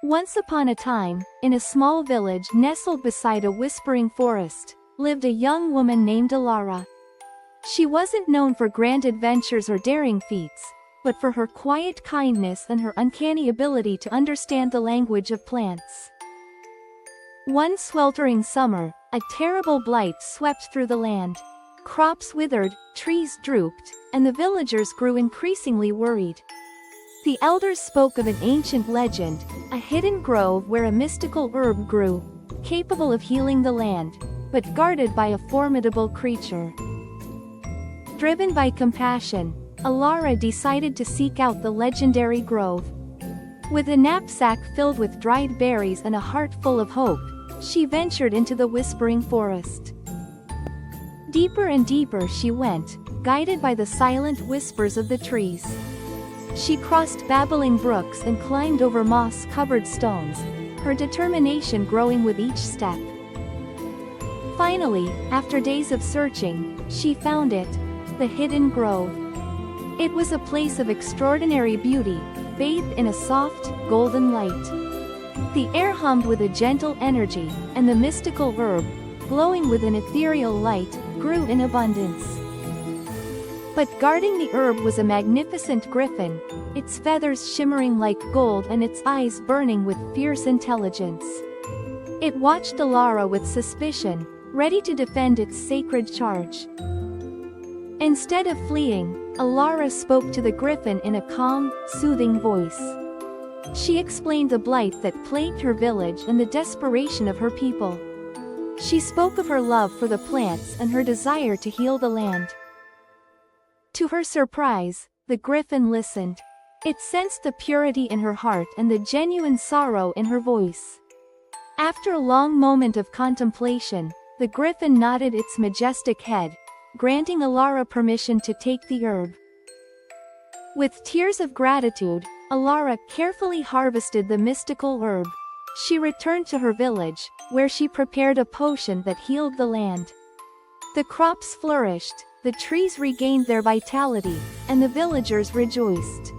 Once upon a time, in a small village nestled beside a whispering forest, lived a young woman named Alara. She wasn't known for grand adventures or daring feats, but for her quiet kindness and her uncanny ability to understand the language of plants. One sweltering summer, a terrible blight swept through the land. Crops withered, trees drooped, and the villagers grew increasingly worried. The elders spoke of an ancient legend, a hidden grove where a mystical herb grew, capable of healing the land, but guarded by a formidable creature. Driven by compassion, Alara decided to seek out the legendary grove. With a knapsack filled with dried berries and a heart full of hope, she ventured into the whispering forest. Deeper and deeper she went, guided by the silent whispers of the trees. She crossed babbling brooks and climbed over moss-covered stones, her determination growing with each step. Finally, after days of searching, she found it, the hidden grove. It was a place of extraordinary beauty, bathed in a soft, golden light. The air hummed with a gentle energy, and the mystical herb, glowing with an ethereal light, grew in abundance. But guarding the herb was a magnificent griffin, its feathers shimmering like gold and its eyes burning with fierce intelligence. It watched Alara with suspicion, ready to defend its sacred charge. Instead of fleeing, Alara spoke to the griffin in a calm, soothing voice. She explained the blight that plagued her village and the desperation of her people. She spoke of her love for the plants and her desire to heal the land. To her surprise, the griffin listened. It sensed the purity in her heart and the genuine sorrow in her voice. After a long moment of contemplation, the griffin nodded its majestic head, granting Alara permission to take the herb. With tears of gratitude, Alara carefully harvested the mystical herb. She returned to her village, where she prepared a potion that healed the land. The crops flourished, the trees regained their vitality, and the villagers rejoiced.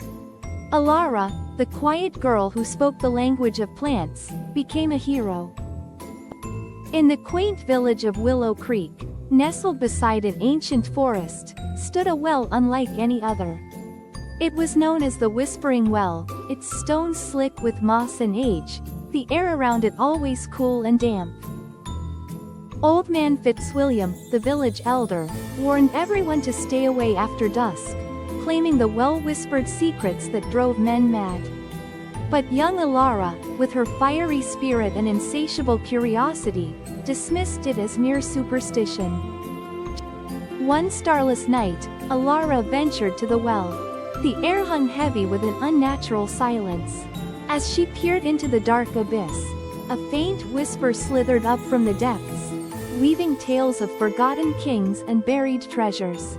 Alara, the quiet girl who spoke the language of plants, became a hero. In the quaint village of Willow Creek, nestled beside an ancient forest, stood a well unlike any other. It was known as the Whispering Well, its stones slick with moss and age, the air around it always cool and damp. Old Man Fitzwilliam, the village elder, warned everyone to stay away after dusk, claiming the well whispered secrets that drove men mad. But young Alara, with her fiery spirit and insatiable curiosity, dismissed it as mere superstition. One starless night, Alara ventured to the well. The air hung heavy with an unnatural silence. As she peered into the dark abyss, a faint whisper slithered up from the depths, weaving tales of forgotten kings and buried treasures.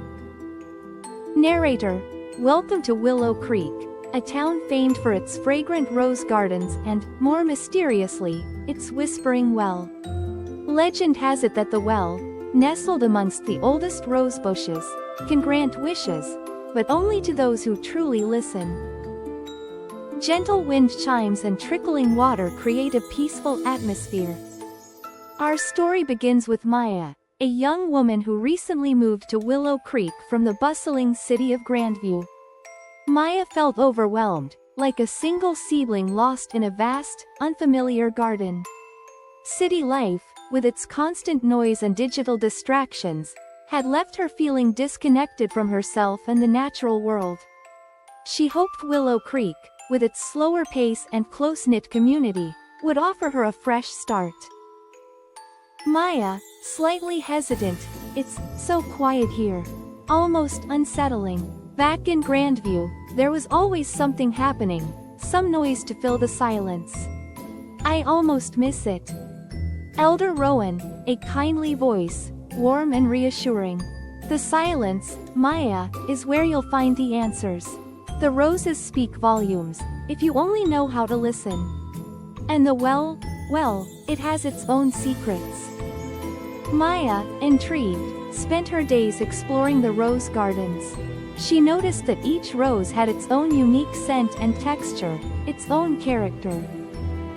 Narrator, welcome to Willow Creek, a town famed for its fragrant rose gardens and, more mysteriously, its whispering well. Legend has it that the well, nestled amongst the oldest rose bushes, can grant wishes, but only to those who truly listen. Gentle wind chimes and trickling water create a peaceful atmosphere. Our story begins with Maya, a young woman who recently moved to Willow Creek from the bustling city of Grandview. Maya felt overwhelmed, like a single seedling lost in a vast, unfamiliar garden. City life, with its constant noise and digital distractions, had left her feeling disconnected from herself and the natural world. She hoped Willow Creek, with its slower pace and close-knit community, would offer her a fresh start. Maya, slightly hesitant, "It's so quiet here. Almost unsettling. Back in Grandview, there was always something happening, some noise to fill the silence. I almost miss it." Elder Rowan, a kindly voice, warm and reassuring. "The silence, Maya, is where you'll find the answers. The roses speak volumes, if you only know how to listen. And the well, it has its own secrets." Maya, intrigued, spent her days exploring the rose gardens. She noticed that each rose had its own unique scent and texture, its own character.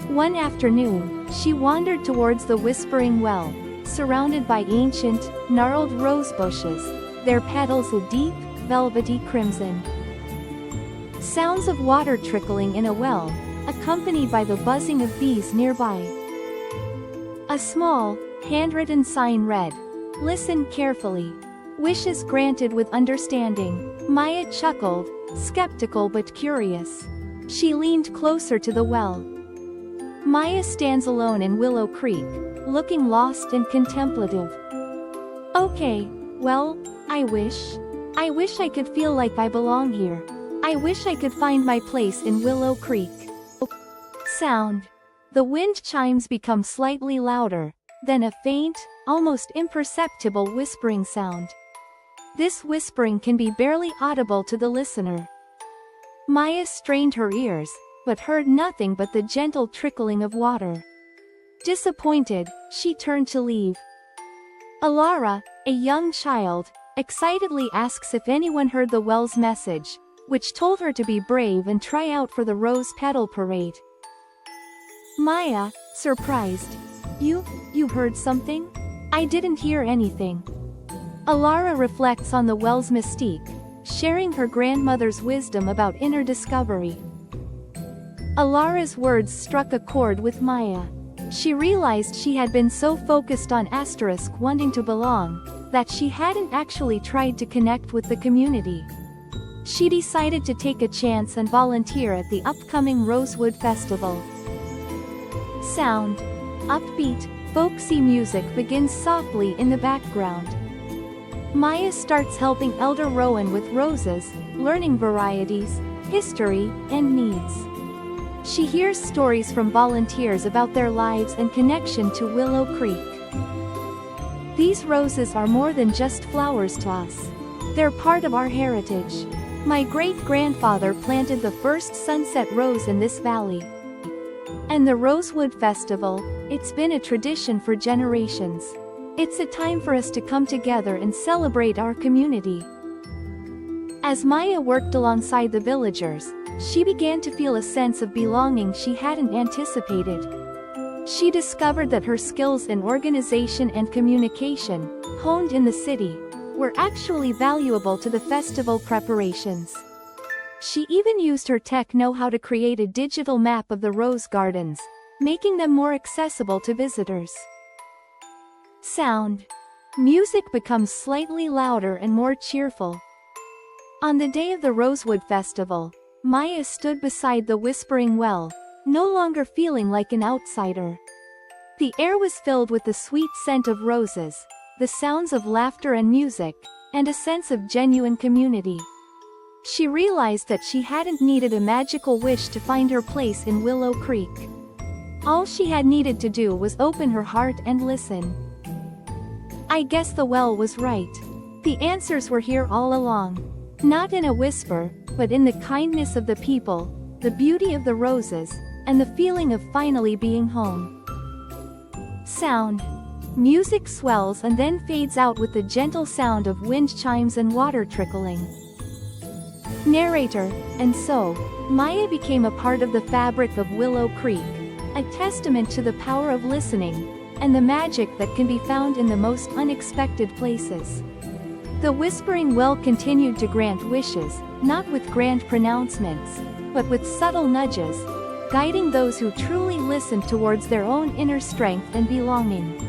One afternoon, she wandered towards the whispering well, surrounded by ancient, gnarled rose bushes, their petals a deep, velvety crimson. Sounds of water trickling in a well, accompanied by the buzzing of bees nearby. A small, handwritten sign read, "Listen carefully. Wishes granted with understanding." Maya chuckled, skeptical but curious. She leaned closer to the well. Maya stands alone in Willow Creek, looking lost and contemplative. "Okay, well, I wish I could feel like I belong here. I wish I could find my place in Willow Creek." Sound. The wind chimes become slightly louder, then a faint, almost imperceptible whispering sound. This whispering can be barely audible to the listener. Maya strained her ears, but heard nothing but the gentle trickling of water. Disappointed, she turned to leave. Alara, a young child, excitedly asks if anyone heard the well's message, which told her to be brave and try out for the rose petal parade. Maya, surprised. You heard something? I didn't hear anything." Alara reflects on the well's mystique, sharing her grandmother's wisdom about inner discovery. Alara's words struck a chord with Maya. She realized she had been so focused on wanting to belong, that she hadn't actually tried to connect with the community. She decided to take a chance and volunteer at the upcoming Rosewood Festival. Sound. Upbeat, folksy music begins softly in the background. Maya starts helping Elder Rowan with roses, learning varieties, history, and needs. She hears stories from volunteers about their lives and connection to Willow Creek. "These roses are more than just flowers to us. They're part of our heritage. My great-grandfather planted the first sunset rose in this valley. And the Rosewood Festival, it's been a tradition for generations. It's a time for us to come together and celebrate our community." As Maya worked alongside the villagers, she began to feel a sense of belonging she hadn't anticipated. She discovered that her skills in organization and communication, honed in the city, were actually valuable to the festival preparations. She even used her tech know-how to create a digital map of the rose gardens, making them more accessible to visitors. Sound. Music becomes slightly louder and more cheerful. On the day of the Rosewood Festival, Maya stood beside the whispering well, no longer feeling like an outsider. The air was filled with the sweet scent of roses, the sounds of laughter and music, and a sense of genuine community. She realized that she hadn't needed a magical wish to find her place in Willow Creek. All she had needed to do was open her heart and listen. I guess the well was right. The answers were here all along. Not in a whisper, but in the kindness of the people, the beauty of the roses, and the feeling of finally being home. Sound. Music swells and then fades out with the gentle sound of wind chimes and water trickling. Narrator. And so, Maya became a part of the fabric of Willow Creek, a testament to the power of listening, and the magic that can be found in the most unexpected places. The whispering well continued to grant wishes, not with grand pronouncements, but with subtle nudges, guiding those who truly listened towards their own inner strength and belonging.